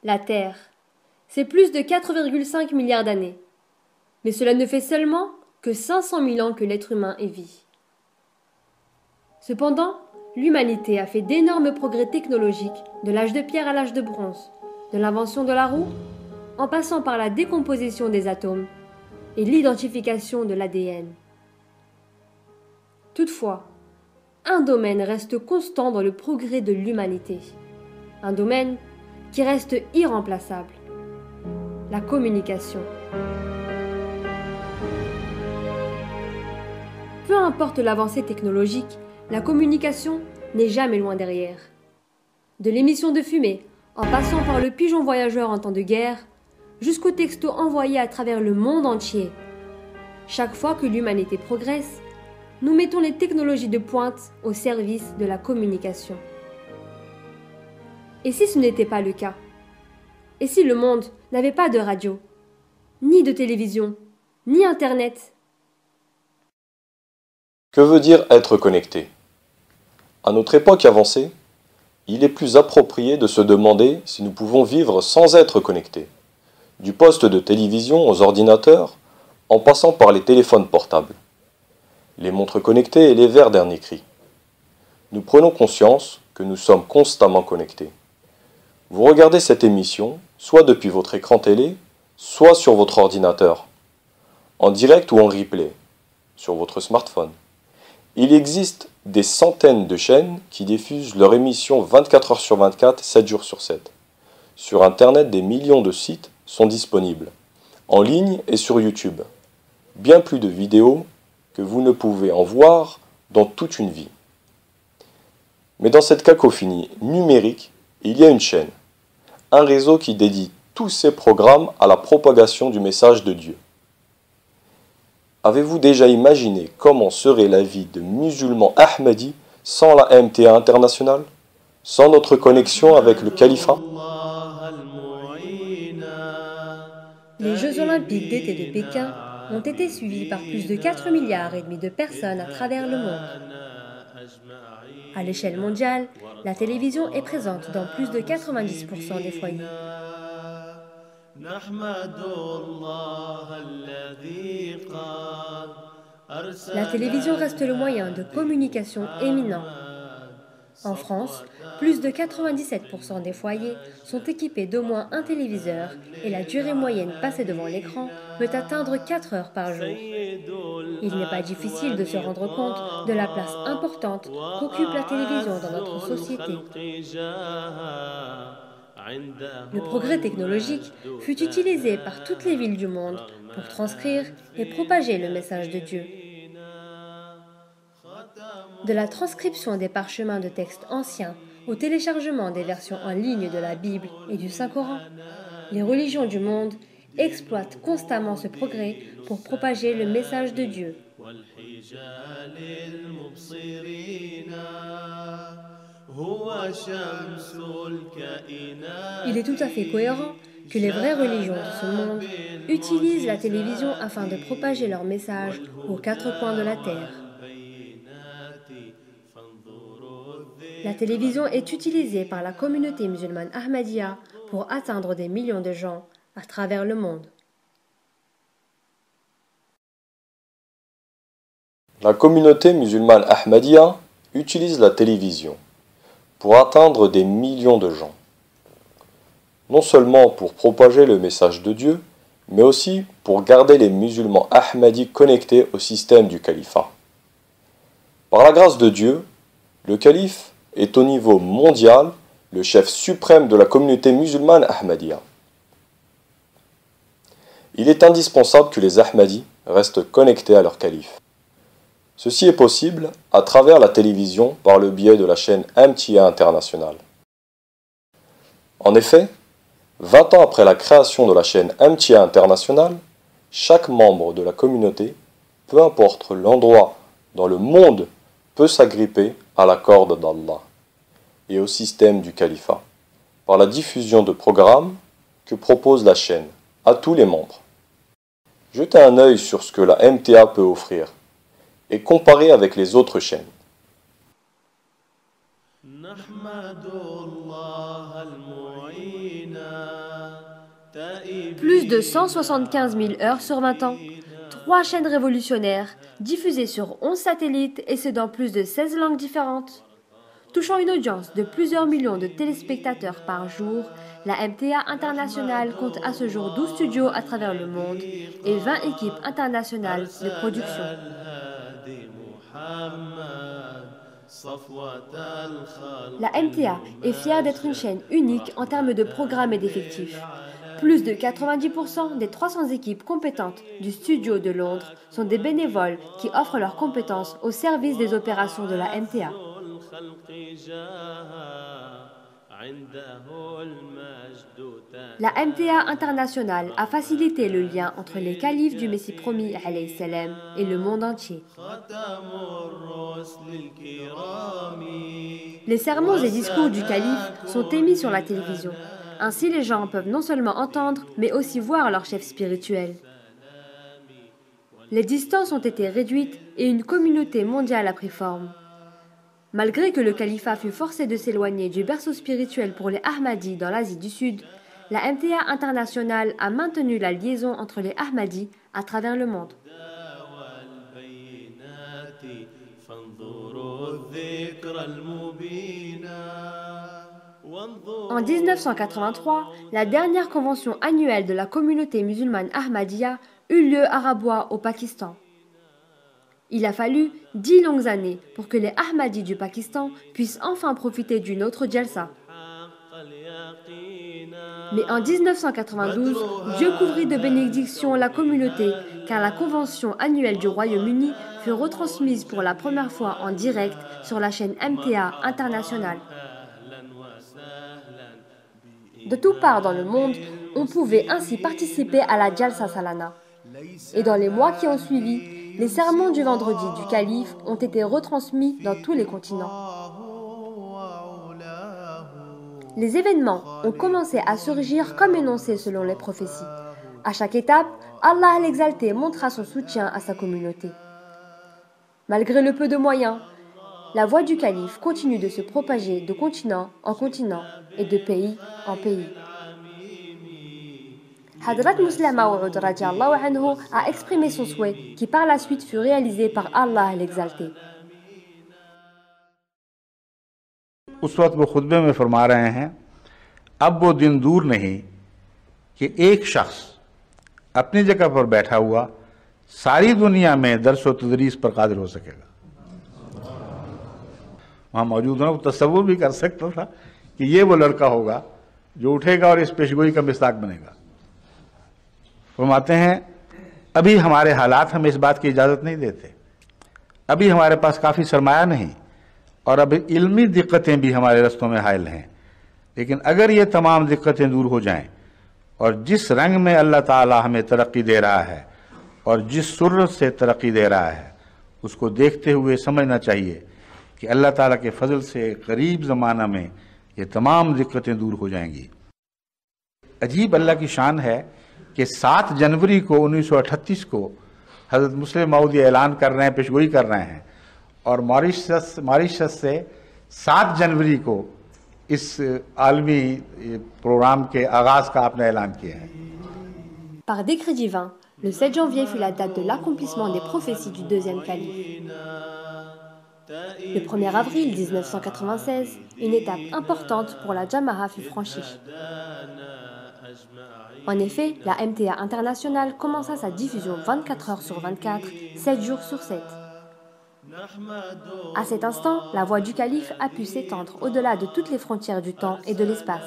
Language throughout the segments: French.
la Terre. C'est plus de 4,5 milliards d'années. Mais cela ne fait seulement que 500 000 ans que l'être humain est vie. Cependant, l'humanité a fait d'énormes progrès technologiques de l'âge de pierre à l'âge de bronze, de l'invention de la roue, en passant par la décomposition des atomes et l'identification de l'ADN. Toutefois, un domaine reste constant dans le progrès de l'humanité. Un domaine qui reste irremplaçable. La communication. Peu importe l'avancée technologique, la communication n'est jamais loin derrière. De l'émission de fumée, en passant par le pigeon voyageur en temps de guerre, jusqu'aux textos envoyés à travers le monde entier. Chaque fois que l'humanité progresse, nous mettons les technologies de pointe au service de la communication. Et si ce n'était pas le cas? Et si le monde n'avait pas de radio, ni de télévision, ni Internet? Que veut dire être connecté? À notre époque avancée, il est plus approprié de se demander si nous pouvons vivre sans être connectés. Du poste de télévision aux ordinateurs, en passant par les téléphones portables, les montres connectées et les verres dernier cri. Nous prenons conscience que nous sommes constamment connectés. Vous regardez cette émission, soit depuis votre écran télé, soit sur votre ordinateur, en direct ou en replay, sur votre smartphone. Il existe des centaines de chaînes qui diffusent leurs émissions 24 heures sur 24, 7 jours sur 7. Sur Internet, des millions de sites sont disponibles, en ligne et sur YouTube. Bien plus de vidéos que vous ne pouvez en voir dans toute une vie. Mais dans cette cacophonie numérique, il y a une chaîne, un réseau qui dédie tous ses programmes à la propagation du message de Dieu. Avez-vous déjà imaginé comment serait la vie de musulmans ahmadis sans la MTA internationale, sans notre connexion avec le califat? Les Jeux olympiques d'été de Pékin ont été suivis par plus de 4,5 milliards de personnes à travers le monde. À l'échelle mondiale, la télévision est présente dans plus de 90% des foyers. La télévision reste le moyen de communication éminent. En France, plus de 97% des foyers sont équipés d'au moins un téléviseur et la durée moyenne passée devant l'écran peut atteindre 4 heures par jour. Il n'est pas difficile de se rendre compte de la place importante qu'occupe la télévision dans notre société. Le progrès technologique fut utilisé par toutes les villes du monde pour transcrire et propager le message de Dieu. De la transcription des parchemins de textes anciens au téléchargement des versions en ligne de la Bible et du Saint-Coran, les religions du monde exploitent constamment ce progrès pour propager le message de Dieu. Il est tout à fait cohérent que les vraies religions de ce monde utilisent la télévision afin de propager leur message aux quatre coins de la terre. La télévision est utilisée par la communauté musulmane Ahmadiyya pour atteindre des millions de gens à travers le monde. La communauté musulmane Ahmadiyya utilise la télévision pour atteindre des millions de gens. Non seulement pour propager le message de Dieu, mais aussi pour garder les musulmans ahmadis connectés au système du califat. Par la grâce de Dieu, le calife est au niveau mondial le chef suprême de la communauté musulmane Ahmadiyya. Il est indispensable que les Ahmadis restent connectés à leur calife. Ceci est possible à travers la télévision par le biais de la chaîne MTA International. En effet, 20 ans après la création de la chaîne MTA International, chaque membre de la communauté, peu importe l'endroit dans le monde, peut s'agripper à la corde d'Allah et au système du califat, par la diffusion de programmes que propose la chaîne à tous les membres. Jetez un œil sur ce que la MTA peut offrir et comparez avec les autres chaînes. Plus de 175 000 heures sur 20 ans, 3 chaînes révolutionnaires, diffusées sur 11 satellites et ce dans plus de 16 langues différentes. Touchant une audience de plusieurs millions de téléspectateurs par jour, la MTA International compte à ce jour 12 studios à travers le monde et 20 équipes internationales de production. La MTA est fière d'être une chaîne unique en termes de programmes et d'effectifs. Plus de 90% des 300 équipes compétentes du studio de Londres sont des bénévoles qui offrent leurs compétences au service des opérations de la MTA. La MTA International a facilité le lien entre les califes du Messie promis alayhi salam et le monde entier. Les sermons et discours du calife sont émis sur la télévision. Ainsi, les gens peuvent non seulement entendre, mais aussi voir leur chef spirituel. Les distances ont été réduites et une communauté mondiale a pris forme. Malgré que le califat fut forcé de s'éloigner du berceau spirituel pour les Ahmadis dans l'Asie du Sud, la MTA International a maintenu la liaison entre les Ahmadis à travers le monde. En 1983, la dernière convention annuelle de la communauté musulmane Ahmadiyya eut lieu à Rabwa au Pakistan. Il a fallu 10 longues années pour que les Ahmadis du Pakistan puissent enfin profiter d'une autre jalsa. Mais en 1992, Dieu couvrit de bénédictions la communauté car la convention annuelle du Royaume-Uni fut retransmise pour la première fois en direct sur la chaîne MTA International. De toutes parts dans le monde, on pouvait ainsi participer à la Jalsa Salana. Et dans les mois qui ont suivi, les sermons du vendredi du calife ont été retransmis dans tous les continents. Les événements ont commencé à surgir comme énoncés selon les prophéties. À chaque étape, Allah l'exalté montra son soutien à sa communauté. Malgré le peu de moyens, la voix du calife continue de se propager de continent en continent et de pays en pays. Hadrat Muslim Maud radiallahu anhu a exprimé son souhait qui par la suite fut réalisé par Allah l'exalté. उस वक्त वो खुतबे में फरमा रहे हैं, अब वो दिन दूर नहीं कि एक शख्स अपनी जगह पर बैठा हुआ सारी दुनिया में दर्स व तदरीस पर कादिर हो सकेगा। वहाँ मौजूद होना वो तस्वुर भी कर सकता था कि ये वो लड़का होगा जो उठेगा और इस पेशगोई का मिस्ताक बनेगा। फरमाते हैं, अभी हमारे हालात हमें इस बात की इजाज़त नहीं देते, अभी हमारे पास काफ़ी सरमाया नहीं और अब इल्मी दिक्कतें भी हमारे रस्तों में हायल हैं। लेकिन अगर ये तमाम दिक्कतें दूर हो जाएं और जिस रंग में अल्लाह ताला हमें तरक्की दे रहा है और जिस सुर्रत से तरक्की दे रहा है, उसको देखते हुए समझना चाहिए कि अल्लाह ताला के फजल से करीब ज़माना में ये तमाम दिक्कतें दूर हो जाएंगी। अजीब अल्लाह की शान है कि 7 जनवरी को 1938 को हज़रत मुस्लिम मऊद ऐलान कर रहे हैं, पेशगोई कर रहे हैं और मॉरिशस से 7 जनवरी को इस आलमी प्रोग्राम के आगाज़ का आपने ऐलान किया है। Par décret divin, le 7 janvier fut la date de l'accomplissement des prophéties du deuxième calife. Le 1er avril 1996, une étape importante pour la Jama'a fut franchie. En effet, la MTA International commença sa diffusion 24 heures sur 24, 7 jours sur 7. À cet instant, la voix du calife a pu s'étendre au-delà de toutes les frontières du temps et de l'espace.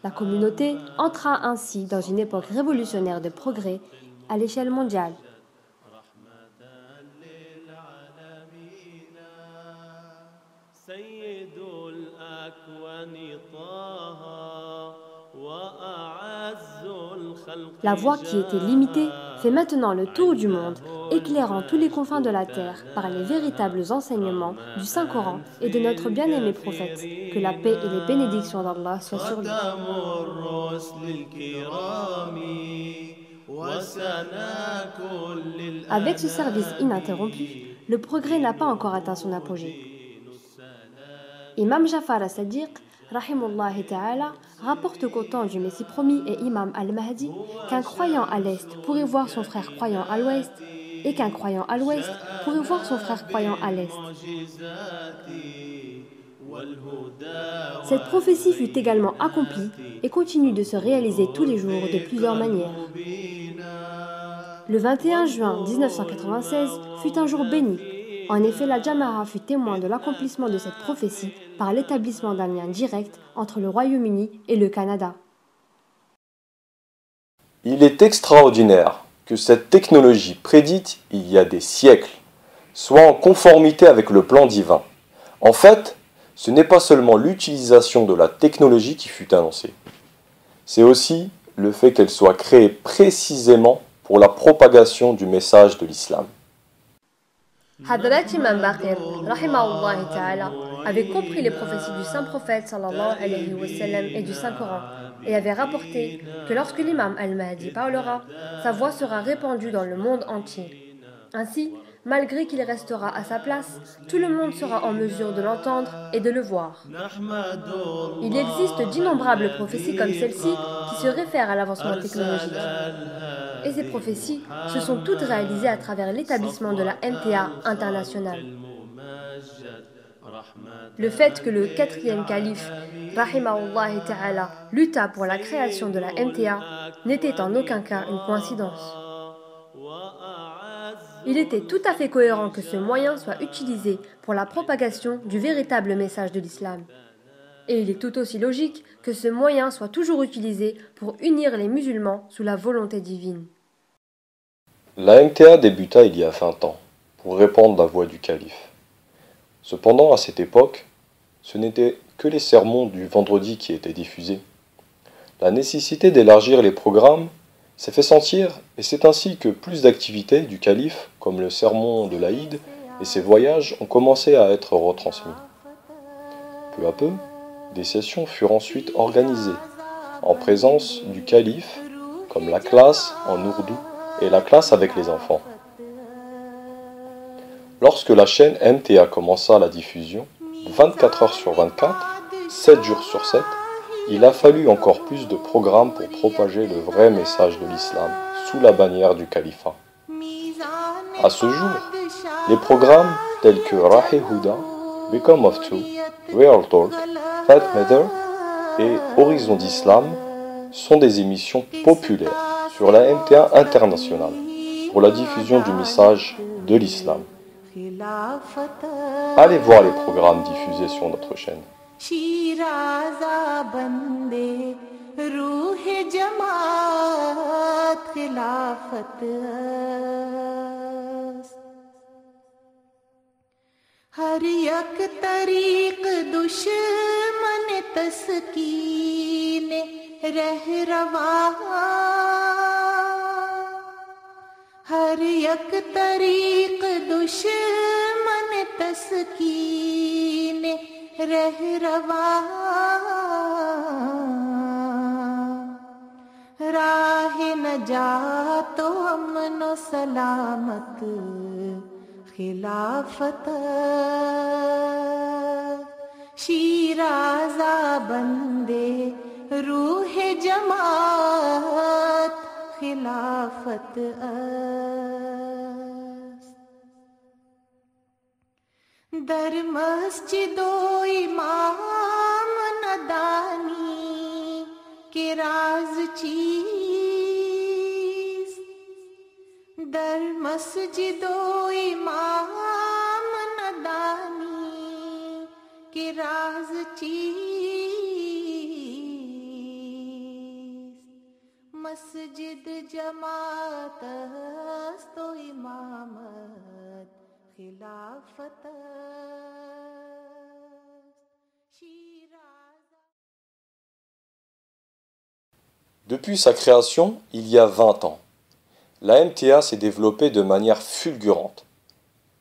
La communauté entra ainsi dans une époque révolutionnaire de progrès à l'échelle mondiale. La voix qui était limitée fait maintenant le tour du monde, éclairant tous les confins de la terre par les véritables enseignements du Saint-Coran et de notre bien-aimé prophète. Que la paix et les bénédictions d'Allah soient sur lui. Avec ce service ininterrompu, le progrès n'a pas encore atteint son apogée. Imam Jafar as-Sadiq rahimullahi ta'ala, rapporte qu'au temps du Messie promis et imam al-Mahdi, qu'un croyant à l'est pourrait voir son frère croyant à l'ouest, et qu'un croyant à l'ouest pourrait voir son frère croyant à l'est. Cette prophétie fut également accomplie et continue de se réaliser tous les jours de plusieurs manières. Le 21 juin 1996 fut un jour béni. En effet, la Jama'a fut témoin de l'accomplissement de cette prophétie par l'établissement d'un lien direct entre le Royaume-Uni et le Canada. Il est extraordinaire que cette technologie prédite il y a des siècles soit en conformité avec le plan divin. En fait, ce n'est pas seulement l'utilisation de la technologie qui fut annoncée, c'est aussi le fait qu'elle soit créée précisément pour la propagation du message de l'islam. Hadrat Imam Baqir, rahimahullah ta'ala, avait compris les prophéties du saint prophète sallallahu alayhi wa sallam et du Saint-Coran et avait rapporté que lorsque l'imam al-Mahdi parlera, sa voix sera répandue dans le monde entier. Ainsi, malgré qu'il restera à sa place, tout le monde sera en mesure de l'entendre et de le voir. Il existe d'innombrables prophéties comme celle-ci qui se réfèrent à l'avancement technologique. Et ces prophéties se sont toutes réalisées à travers l'établissement de la MTA internationale. Le fait que le quatrième calife, rahimahullah ta'ala, lutta pour la création de la MTA n'était en aucun cas une coïncidence. Il était tout à fait cohérent que ce moyen soit utilisé pour la propagation du véritable message de l'islam. Et il est tout aussi logique que ce moyen soit toujours utilisé pour unir les musulmans sous la volonté divine. La MTA débuta il y a 20 ans pour répandre la voix du calife. Cependant, à cette époque, ce n'étaient que les sermons du vendredi qui étaient diffusés. La nécessité d'élargir les programmes s'est fait sentir et c'est ainsi que plus d'activités du calife, comme le sermon de l'Aïd et ses voyages, ont commencé à être retransmis. Peu à peu, des sessions furent ensuite organisées en présence du calife, comme la classe en ourdou et la classe avec les enfants. Lorsque la chaîne MTA commença la diffusion, 24 heures sur 24, 7 jours sur 7, il a fallu encore plus de programmes pour propager le vrai message de l'islam sous la bannière du califat. À ce jour, les programmes tels que Rahi Huda, Become of Two, Real Talk, Fat Mother et Horizon d'Islam sont des émissions populaires sur la MTA internationale pour la diffusion du message de l'islam. Allez voir les programmes diffusés sur notre chaîne. हर यक तरीक दुश्मन तस्कीन रह रवा हर यक तरीक दुश्मन तस्कीन रह रवा राह न जा तो अमन सलामत खिलाफत शीराजा बंदे रूह जमात खिलाफत दर मस्जिदो इमाम नदानी के राज चीज दर मस्जिदो इमाम नदानी के राज चीज मस्जिद जमात तो इमामत खिलाफत Depuis sa création, il y a 20 ans, la MTA s'est développée de manière fulgurante,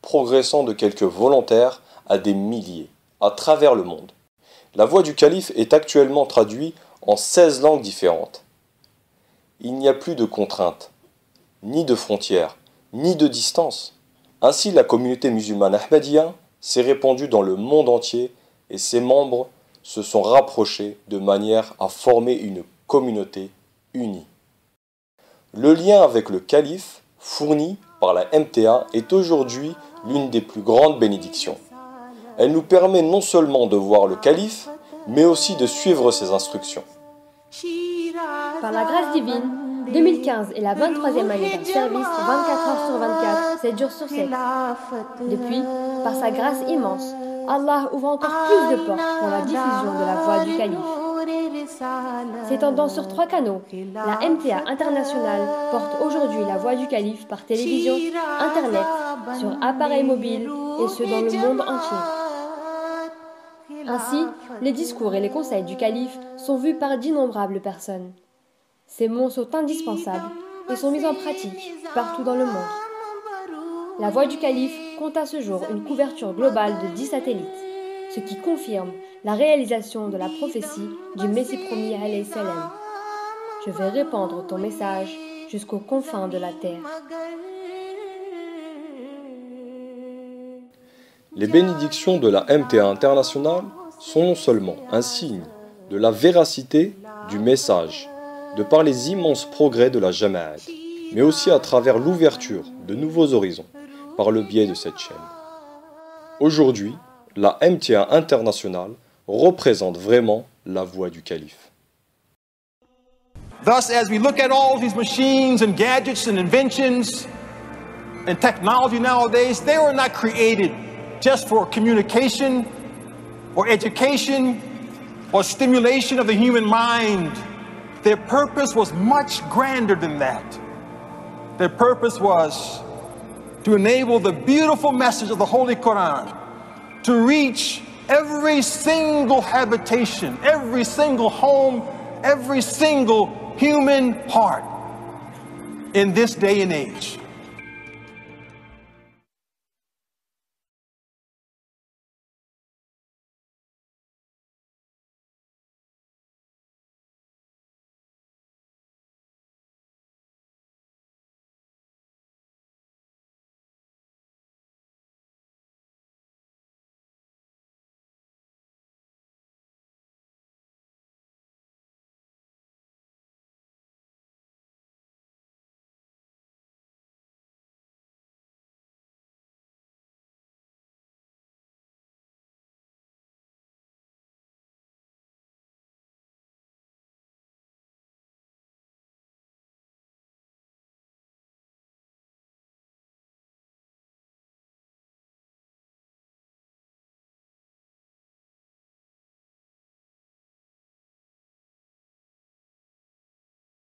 progressant de quelques volontaires à des milliers, à travers le monde. La voix du calife est actuellement traduite en 16 langues différentes. Il n'y a plus de contraintes, ni de frontières, ni de distance. Ainsi, la communauté musulmane ahmadiyya s'est répandue dans le monde entier et ses membres se sont rapprochés de manière à former une communauté unie. Le lien avec le calife, fourni par la MTA, est aujourd'hui l'une des plus grandes bénédictions. Elle nous permet non seulement de voir le calife, mais aussi de suivre ses instructions. Par la grâce divine, 2015 est la 23e année d'un service 24 heures sur 24, 7 jours sur 7. Depuis, par sa grâce immense, Allah ouvre encore plus de portes pour la diffusion de la voix du calife. S'étendant sur 3 canaux, la MTA internationale porte aujourd'hui la voix du calife par télévision, internet, sur appareils mobiles et ce dans le monde entier. Ainsi, les discours et les conseils du calife sont vus par d'innombrables personnes. Ces mots sont indispensables et sont mis en pratique partout dans le monde. La voix du calife compte à ce jour une couverture globale de 10 satellites, ce qui confirme la réalisation de la prophétie du Messie promis alayhi salam. Je vais répandre ton message jusqu'aux confins de la terre. Les bénédictions de la MTA internationale sont non seulement un signe de la véracité du message, de par les immenses progrès de la Jama'at, mais aussi à travers l'ouverture de nouveaux horizons par le biais de cette chaîne. Aujourd'hui, la MTA internationale représente vraiment la voix du calife. Thus, as we look at all these machines and gadgets and inventions and technology nowadays, they were not created just for communication or education or stimulation of the human mind. Their purpose was much grander than that. Their purpose was to enable the beautiful message of the Holy Quran to reach every single habitation, every single home, every single human heart in this day and age.